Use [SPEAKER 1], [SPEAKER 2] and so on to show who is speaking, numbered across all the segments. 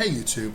[SPEAKER 1] Hey YouTube,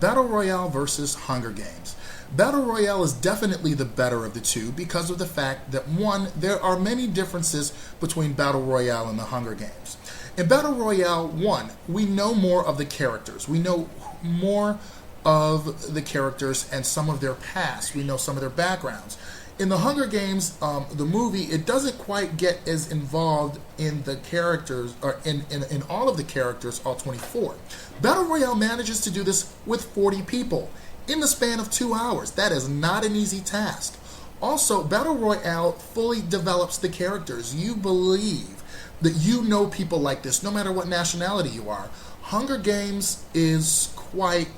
[SPEAKER 1] Battle Royale versus Hunger Games. Battle Royale is definitely the better of the two because of the fact that, one, there are many differences between Battle Royale and the Hunger Games. In Battle Royale, one, we know more of the characters. We know more of the characters and some of their past. We know some of their backgrounds. In the Hunger Games, the movie, it doesn't quite get as involved in the characters, or in all of the characters, all 24. Battle Royale manages to do this with 40 people in the span of 2 hours. That is not an easy task. Also, Battle Royale fully develops the characters. You believe that you know people like this, no matter what nationality you are. Hunger Games is quite...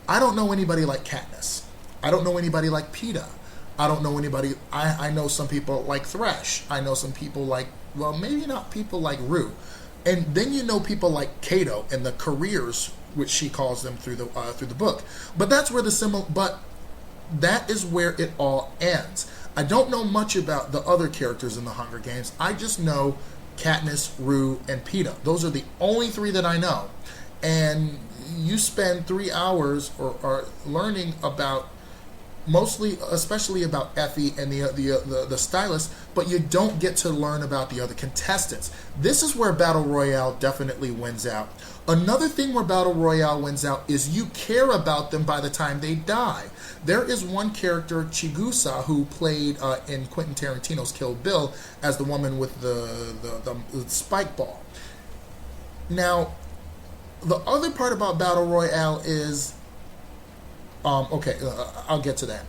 [SPEAKER 1] I don't know anybody like Katniss. I don't know anybody like Peeta. I don't know anybody. I know some people like Thresh. I know some people like, well, maybe not people like Rue. And then you know people like Kato and the careers, which she calls them through the book. But that's where but that is where it all ends. I don't know much about the other characters in the Hunger Games. I just know Katniss, Rue, and Peeta. Those are the only three that I know. And you spend 3 hours or learning about, especially about Effie and the stylist, but you don't get to learn about the other contestants. This is where Battle Royale definitely wins out. Another thing where Battle Royale wins out is you care about them by the time they die. There is one character, Chigusa, who played in Quentin Tarantino's Kill Bill as the woman with the spike ball. Now, the other part about Battle Royale is... I'll get to that.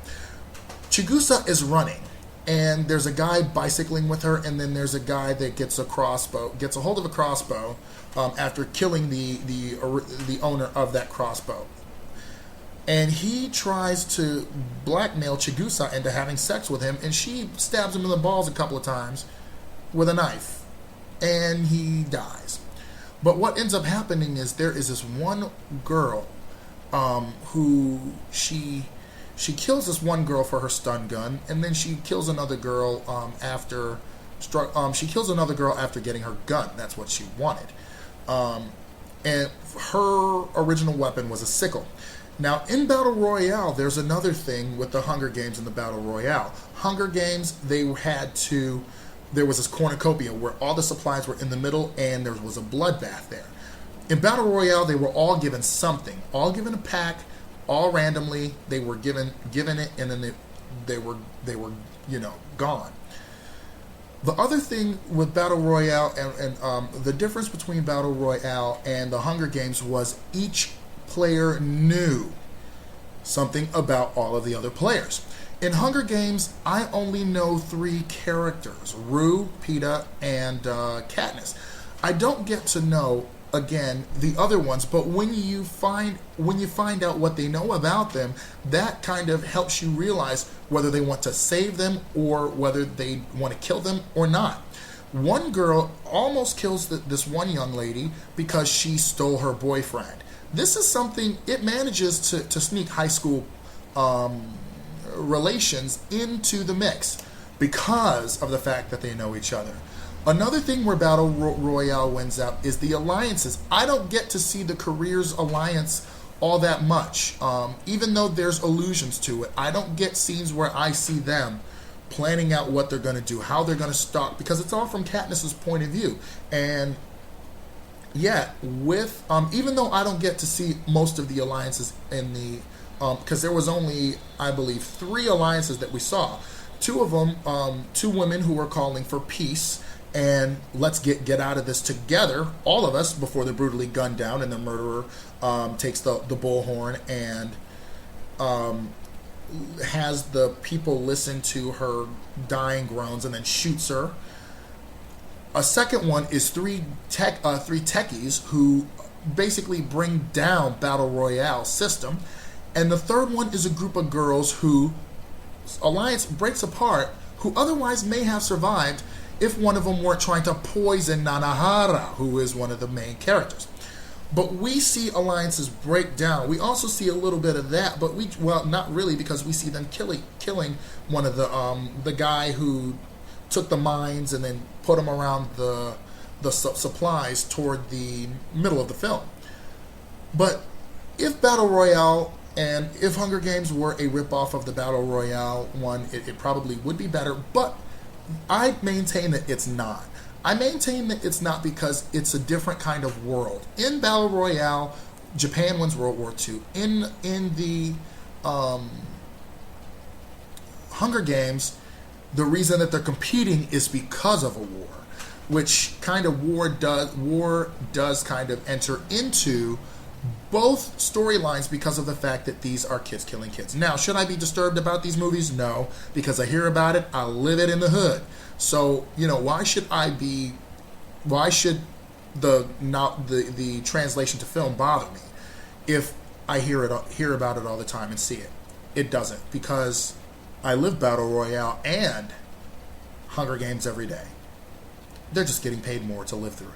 [SPEAKER 1] Chigusa is running, and there's a guy bicycling with her, and then there's a guy that gets a hold of a crossbow after killing the owner of that crossbow. And he tries to blackmail Chigusa into having sex with him, and she stabs him in the balls a couple of times with a knife, and he dies. But what ends up happening is there is this one girl who she kills this one girl for her stun gun, and then she kills another girl after getting her gun. That's what she wanted. And her original weapon was a sickle. Now, in Battle Royale, there's another thing with the Hunger Games and the Battle Royale. Hunger Games, there was this cornucopia where all the supplies were in the middle, and there was a bloodbath there. In Battle Royale, they were all given something, all given a pack, all randomly. They were given it, and then they were gone. The other thing with Battle Royale and the difference between Battle Royale and the Hunger Games was each player knew something about all of the other players. In Hunger Games, I only know 3 characters: Rue, Peeta, and Katniss. I don't get to know, again, the other ones, but when you find out what they know about them, that kind of helps you realize whether they want to save them or whether they want to kill them or not. One girl almost kills this one young lady because she stole her boyfriend. This is something, it manages to sneak high school relations into the mix because of the fact that they know each other. Another thing where Battle Royale wins out is the alliances. I don't get to see the careers alliance all that much, even though there's allusions to it. I don't get scenes where I see them planning out what they're going to do, how they're going to stalk, because it's all from Katniss's point of view. And yeah, with even though I don't get to see most of the alliances in the because there was only, I believe, 3 alliances that we saw. 2 of them, 2 women who were calling for peace and let's get out of this together, all of us, before they're brutally gunned down and the murderer takes the bullhorn and has the people listen to her dying groans and then shoots her. A second one is 3 techies who basically bring down Battle Royale system. And the third one is a group of girls who alliance breaks apart, who otherwise may have survived if one of them weren't trying to poison Nanahara, who is one of the main characters. But we see alliances break down. We also see a little bit of that, but not really, because we see them killing one of the guy who took the mines and then put them around the supplies toward the middle of the film. But If Battle Royale and if Hunger Games were a ripoff of the Battle Royale one, it probably would be better, but I maintain that it's not. I maintain that it's not because it's a different kind of world. In Battle Royale, Japan wins World War II. In the Hunger Games, the reason that they're competing is because of a war, which kind of war does kind of enter into both storylines because of the fact that these are kids killing kids. Now, should I be disturbed about these movies? No, because I hear about it, I live it in the hood. So, why should the translation to film bother me if I hear about it all the time and see it? It doesn't, because I live Battle Royale and Hunger Games every day. They're just getting paid more to live through it.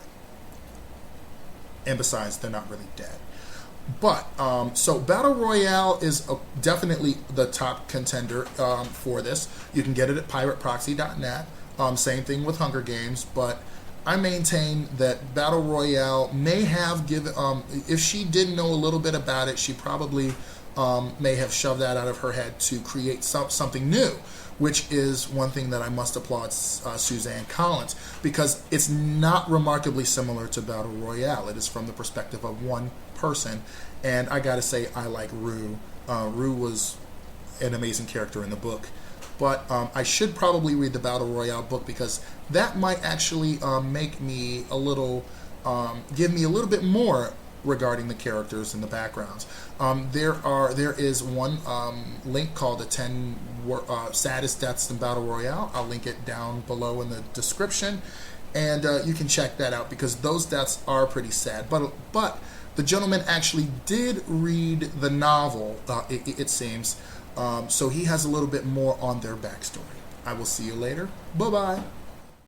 [SPEAKER 1] And besides, they're not really dead. But, so Battle Royale is definitely the top contender for this. You can get it at pirateproxy.net. Same thing with Hunger Games, but I maintain that Battle Royale may have given, if she did know a little bit about it, she probably may have shoved that out of her head to create something new, which is one thing that I must applaud Suzanne Collins, because it's not remarkably similar to Battle Royale. It is from the perspective of one person, and I gotta say, I like Rue. Rue was an amazing character in the book, but I should probably read the Battle Royale book, because that might actually make me a little, give me a little bit more regarding the characters and the backgrounds. There is one link called the 10 Saddest Deaths in Battle Royale. I'll link it down below in the description, and you can check that out, because those deaths are pretty sad. But the gentleman actually did read the novel, it seems, so he has a little bit more on their backstory. I will see you later. Bye-bye.